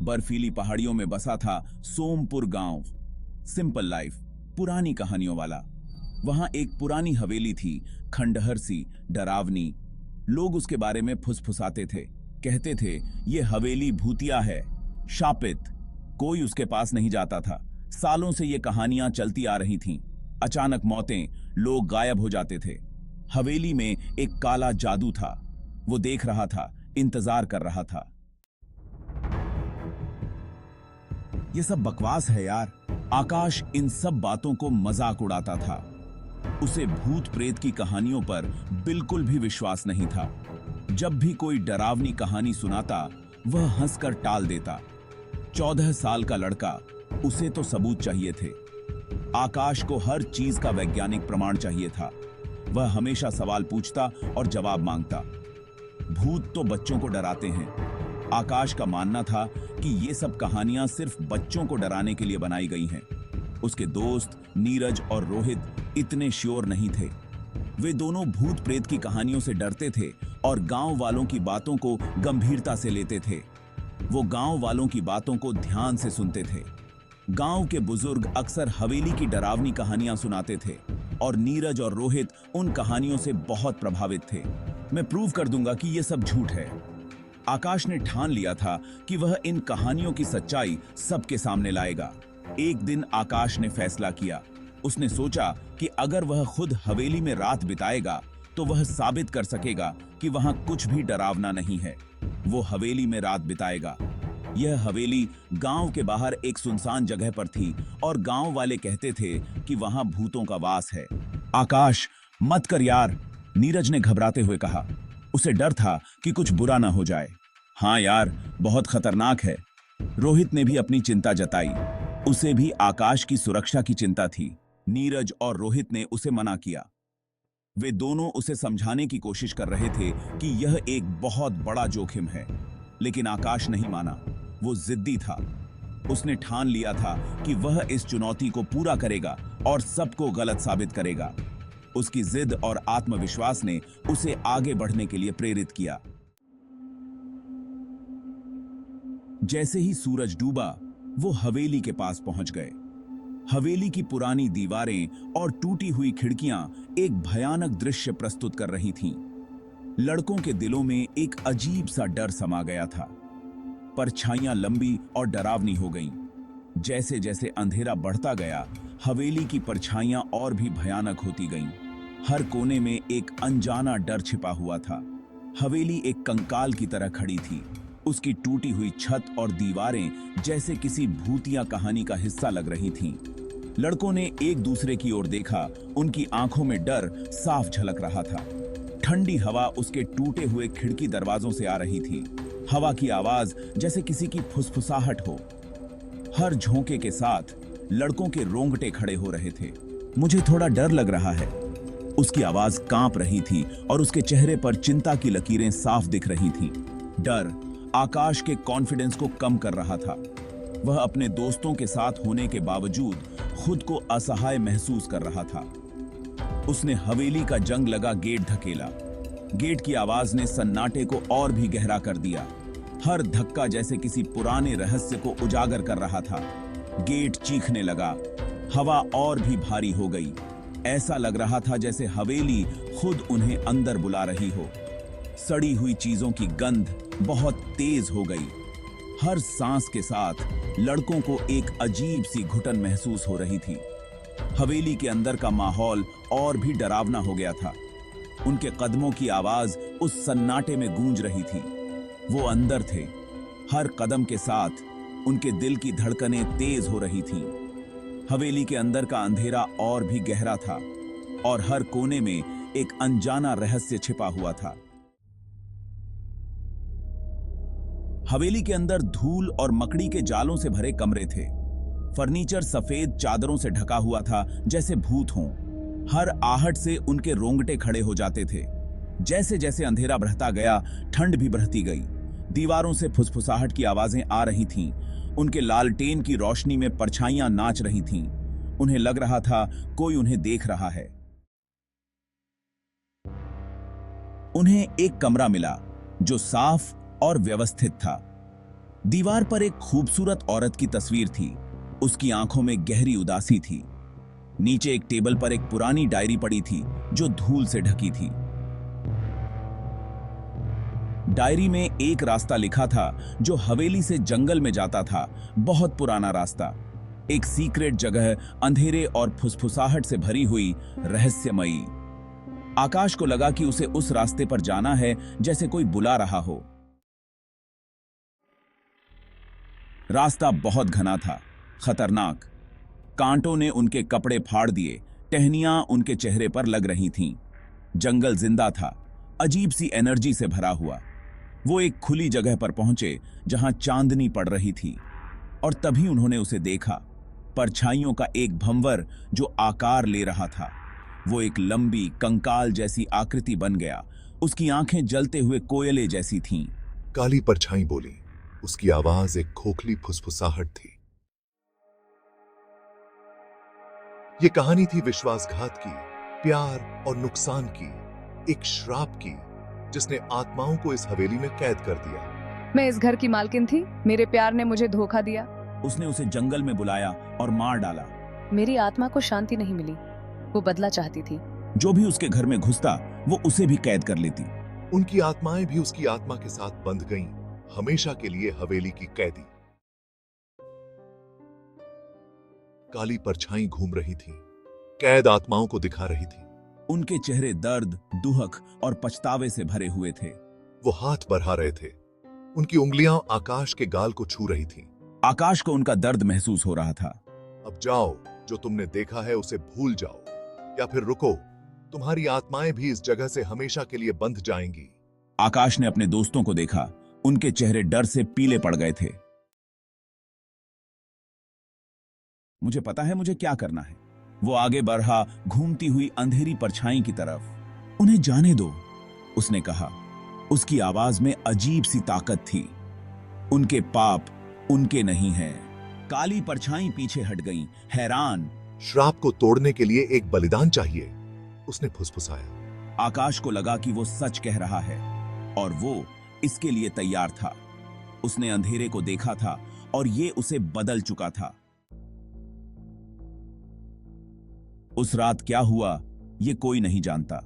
बर्फीली पहाड़ियों में बसा था सोमपुर गांव। सिंपल लाइफ, पुरानी कहानियों वाला। वहां एक पुरानी हवेली थी, खंडहर सी, डरावनी। लोग उसके बारे में फुसफुसाते थे, कहते थे ये हवेली भूतिया है, शापित। कोई उसके पास नहीं जाता था। सालों से ये कहानियां चलती आ रही थीं। अचानक मौतें, लोग गायब हो जाते थे। हवेली में एक काला जादू था। वो देख रहा था, इंतजार कर रहा था। ये सब बकवास है यार। आकाश इन सब बातों को मजाक उड़ाता था। उसे भूत प्रेत की कहानियों पर बिल्कुल भी विश्वास नहीं था। जब भी कोई डरावनी कहानी सुनाता, वह हंसकर टाल देता। 14 साल का लड़का, उसे तो सबूत चाहिए थे। आकाश को हर चीज का वैज्ञानिक प्रमाण चाहिए था। वह हमेशा सवाल पूछता और जवाब मांगता। भूत तो बच्चों को डराते हैं। आकाश का मानना था कि ये सब कहानियां सिर्फ बच्चों को डराने के लिए बनाई गई हैं। उसके दोस्त नीरज और रोहित इतने श्योर नहीं थे। वे दोनों भूत प्रेत की कहानियों से डरते थे और गांव वालों की बातों को गंभीरता से लेते थे। वो गांव वालों की बातों को ध्यान से सुनते थे। गांव के बुजुर्ग अक्सर हवेली की डरावनी कहानियां सुनाते थे और नीरज और रोहित उन कहानियों से बहुत प्रभावित थे। मैं प्रूव कर दूंगा कि ये सब झूठ है। आकाश ने ठान लिया था कि वह इन कहानियों की सच्चाई सबके सामने लाएगा। एक दिन आकाश ने फैसला किया। उसने सोचा कि अगर वह खुद हवेली में रात बिताएगा तो वह साबित कर सकेगा कि वहां कुछ भी डरावना नहीं है। वो हवेली में रात बिताएगा। यह हवेली गांव के बाहर एक सुनसान जगह पर थी और गांव वाले कहते थे कि वहां भूतों का वास है। आकाश, मत कर यार, नीरज ने घबराते हुए कहा। उसे डर था कि कुछ बुरा ना हो जाए। हाँ यार, बहुत खतरनाक है। रोहित ने भी अपनी चिंता जताई। उसे भी आकाश की सुरक्षा की चिंता थी। नीरज और रोहित ने उसे मना किया। वे दोनों उसे समझाने की कोशिश कर रहे थे कि यह एक बहुत बड़ा जोखिम है, लेकिन आकाश नहीं माना। वो जिद्दी था। उसने ठान लिया था कि वह इस चुनौती को पूरा करेगा और सबको गलत साबित करेगा। उसकी जिद और आत्मविश्वास ने उसे आगे बढ़ने के लिए प्रेरित किया। जैसे ही सूरज डूबा, वो हवेली के पास पहुंच गए। हवेली की पुरानी दीवारें और टूटी हुई खिड़कियां एक भयानक दृश्य प्रस्तुत कर रही थीं। लड़कों के दिलों में एक अजीब सा डर समा गया था। परछाइयां लंबी और डरावनी हो गईं। जैसे जैसे अंधेरा बढ़ता गया, हवेली की परछाइयां और भी भयानक होती गईं। हर कोने में एक अनजाना डर छिपा हुआ था। हवेली एक कंकाल की तरह खड़ी थी। उसकी टूटी हुई छत और दीवारें जैसे किसी भूतिया कहानी का हिस्सा लग रही थीं। लड़कों ने एक दूसरे की ओर देखा। उनकी आंखों में डर साफ झलक रहा था। ठंडी हवा उसके टूटे हुए खिड़की दरवाजों से आ रही थी। हवा की आवाज जैसे किसी की फुसफुसाहट हो। हर झोंके के साथ लड़कों के रोंगटे खड़े हो रहे थे। मुझे थोड़ा डर लग रहा है। उसकी आवाज कांप रही थी और उसके चेहरे पर चिंता की लकीरें साफ दिख रही थीं। डर आकाश के कॉन्फिडेंस को कम कर रहा था। वह अपने दोस्तों के साथ होने के बावजूद खुद को असहाय महसूस कर रहा था। उसने हवेली का जंग लगा गेट धकेला। गेट की आवाज ने सन्नाटे को और भी गहरा कर दिया। हर धक्का जैसे किसी पुराने रहस्य को उजागर कर रहा था। गेट चीखने लगा। हवा और भी भारी हो गई। ऐसा लग रहा था जैसे हवेली खुद उन्हें अंदर बुला रही हो। सड़ी हुई चीजों की गंध बहुत तेज हो गई। हर सांस के साथ लड़कों को एक अजीब सी घुटन महसूस हो रही थी। हवेली के अंदर का माहौल और भी डरावना हो गया था। उनके कदमों की आवाज उस सन्नाटे में गूंज रही थी। वो अंदर थे। हर कदम के साथ उनके दिल की धड़कनें तेज हो रही थीं। हवेली के अंदर का अंधेरा और भी गहरा था और हर कोने में एक अनजाना रहस्य छिपा हुआ था। हवेली के अंदर धूल और मकड़ी के जालों से भरे कमरे थे। फर्नीचर सफेद चादरों से ढका हुआ था, जैसे भूत हों। हर आहट से उनके रोंगटे खड़े हो जाते थे। जैसे जैसे अंधेरा बढ़ता गया, ठंड भी बढ़ती गई। दीवारों से फुसफुसाहट की आवाजें आ रही थीं। उनके लालटेन की रोशनी में परछाइयां नाच रही थीं। उन्हें लग रहा था कोई उन्हें देख रहा है। उन्हें एक कमरा मिला जो साफ और व्यवस्थित था। दीवार पर एक खूबसूरत औरत की तस्वीर थी। उसकी आंखों में गहरी उदासी थी। नीचे एक टेबल पर एक पुरानी डायरी पड़ी थी जो धूल से ढकी थी। डायरी में एक रास्ता लिखा था जो हवेली से जंगल में जाता था, बहुत पुराना रास्ता, एक सीक्रेट जगह, अंधेरे और फुसफुसाहट से भरी हुई, रहस्यमयी। आकाश को लगा कि उसे उस रास्ते पर जाना है, जैसे कोई बुला रहा हो। रास्ता बहुत घना था, खतरनाक। कांटों ने उनके कपड़े फाड़ दिए, टहनियां उनके चेहरे पर लग रही थीं। जंगल जिंदा था, अजीब सी एनर्जी से भरा हुआ। वो एक खुली जगह पर पहुंचे जहां चांदनी पड़ रही थी, और तभी उन्होंने उसे देखा, परछाइयों का एक भंवर जो आकार ले रहा था। वो एक लंबी कंकाल जैसी आकृति बन गया। उसकी आंखें जलते हुए कोयले जैसी थीं। काली परछाई बोली। उसकी आवाज एक खोखली फुसफुसाहट थी। ये कहानी थी विश्वासघात की, प्यार और नुकसान की, एक श्राप की, जिसने आत्माओं को इस हवेली में कैद कर दिया। मैं इस घर की मालकिन थी, मेरे प्यार ने मुझे धोखा दिया। उसने उसे जंगल में बुलाया और मार डाला। मेरी आत्मा को शांति नहीं मिली, वो बदला चाहती थी। जो भी उसके घर में घुसता वो उसे भी कैद कर लेती। उनकी आत्माएं भी उसकी आत्मा के साथ बंध गईं, हमेशा के लिए हवेली की कैदी। काली परछाई घूम रही थी, कैद आत्माओं को दिखा रही थी। उनके चेहरे दर्द, दुहक और पछतावे से भरे हुए थे। वो हाथ बढ़ा रहे थे, उनकी उंगलियां आकाश के गाल को छू रही थीं। आकाश को उनका दर्द महसूस हो रहा था। अब जाओ, जो तुमने देखा है उसे भूल जाओ, या फिर रुको, तुम्हारी आत्माएं भी इस जगह से हमेशा के लिए बंध जाएंगी। आकाश ने अपने दोस्तों को देखा, उनके चेहरे डर से पीले पड़ गए थे। मुझे पता है मुझे क्या करना है। वो आगे बढ़ा, घूमती हुई अंधेरी परछाई की तरफ। उन्हें जाने दो, उसने कहा। उसकी आवाज में अजीब सी ताकत थी। उनके पाप उनके नहीं हैं। काली परछाई पीछे हट गई, हैरान। श्राप को तोड़ने के लिए एक बलिदान चाहिए, उसने फुसफुसाया। आकाश को लगा कि वो सच कह रहा है, और वो इसके लिए तैयार था। उसने अंधेरे को देखा था, और ये उसे बदल चुका था। उस रात क्या हुआ, ये कोई नहीं जानता।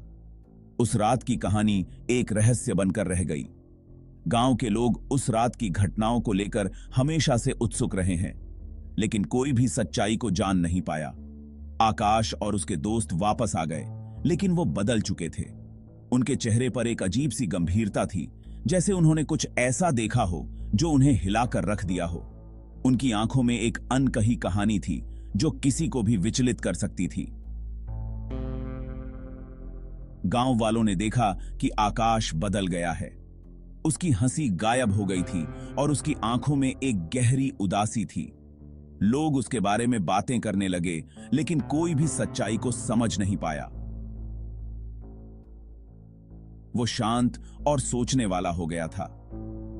उस रात की कहानी एक रहस्य बनकर रह गई। गांव के लोग उस रात की घटनाओं को लेकर हमेशा से उत्सुक रहे हैं, लेकिन कोई भी सच्चाई को जान नहीं पाया। आकाश और उसके दोस्त वापस आ गए, लेकिन वो बदल चुके थे। उनके चेहरे पर एक अजीब सी गंभीरता थी, जैसे उन्होंने कुछ ऐसा देखा हो जो उन्हें हिलाकर रख दिया हो। उनकी आंखों में एक अनकही कहानी थी जो किसी को भी विचलित कर सकती थी। गांव वालों ने देखा कि आकाश बदल गया है। उसकी हंसी गायब हो गई थी और उसकी आंखों में एक गहरी उदासी थी। लोग उसके बारे में बातें करने लगे, लेकिन कोई भी सच्चाई को समझ नहीं पाया। वो शांत और सोचने वाला हो गया था।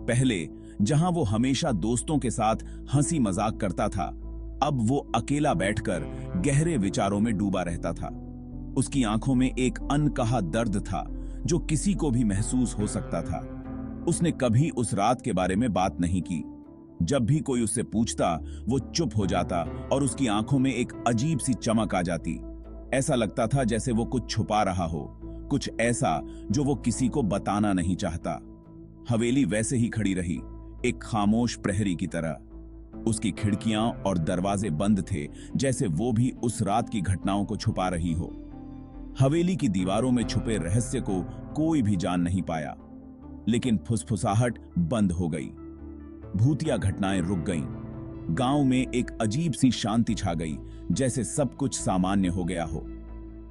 पहले जहां वो हमेशा दोस्तों के साथ हंसी मजाक करता था, अब वो अकेला बैठकर गहरे विचारों में डूबा रहता था। उसकी आंखों में एक अनकहा दर्द था जो किसी को भी महसूस हो सकता था। उसने कभी उस रात के बारे में बात नहीं की। जब भी कोई उससे पूछता, वो चुप हो जाता और उसकी आंखों में एक अजीब सी चमक आ जाती। ऐसा लगता था जैसे वो कुछ छुपा रहा हो, कुछ ऐसा जो वो किसी को बताना नहीं चाहता। हवेली वैसे ही खड़ी रही, एक खामोश प्रहरी की तरह। उसकी खिड़कियां और दरवाजे बंद थे, जैसे वो भी उस रात की घटनाओं को छुपा रही हो। हवेली की दीवारों में छुपे रहस्य को कोई भी जान नहीं पाया, लेकिन फुसफुसाहट बंद हो गई। भूतिया घटनाएं रुक गईं। गांव में एक अजीब सी शांति छा गई, जैसे सब कुछ सामान्य हो गया हो।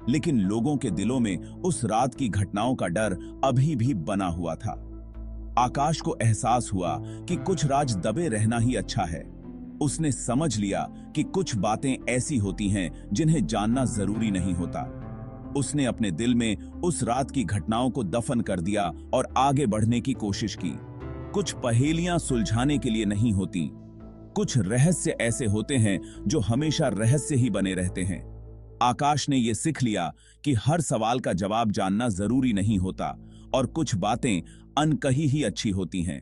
लेकिन लोगों के दिलों में उस रात की घटनाओं का डर अभी भी बना हुआ था। आकाश को एहसास हुआ कि कुछ राज दबे रहना ही अच्छा है। उसने समझ लिया कि कुछ बातें ऐसी होती हैं जिन्हें जानना जरूरी नहीं होता। उसने अपने दिल में उस रात की घटनाओं को दफन कर दिया और आगे बढ़ने की कोशिश की। कुछ पहेलियां सुलझाने के लिए नहीं होती, कुछ रहस्य ऐसे होते हैं जो हमेशा रहस्य ही बने रहते हैं। आकाश ने यह सीख लिया कि हर सवाल का जवाब जानना जरूरी नहीं होता और कुछ बातें अनकही ही अच्छी होती हैं।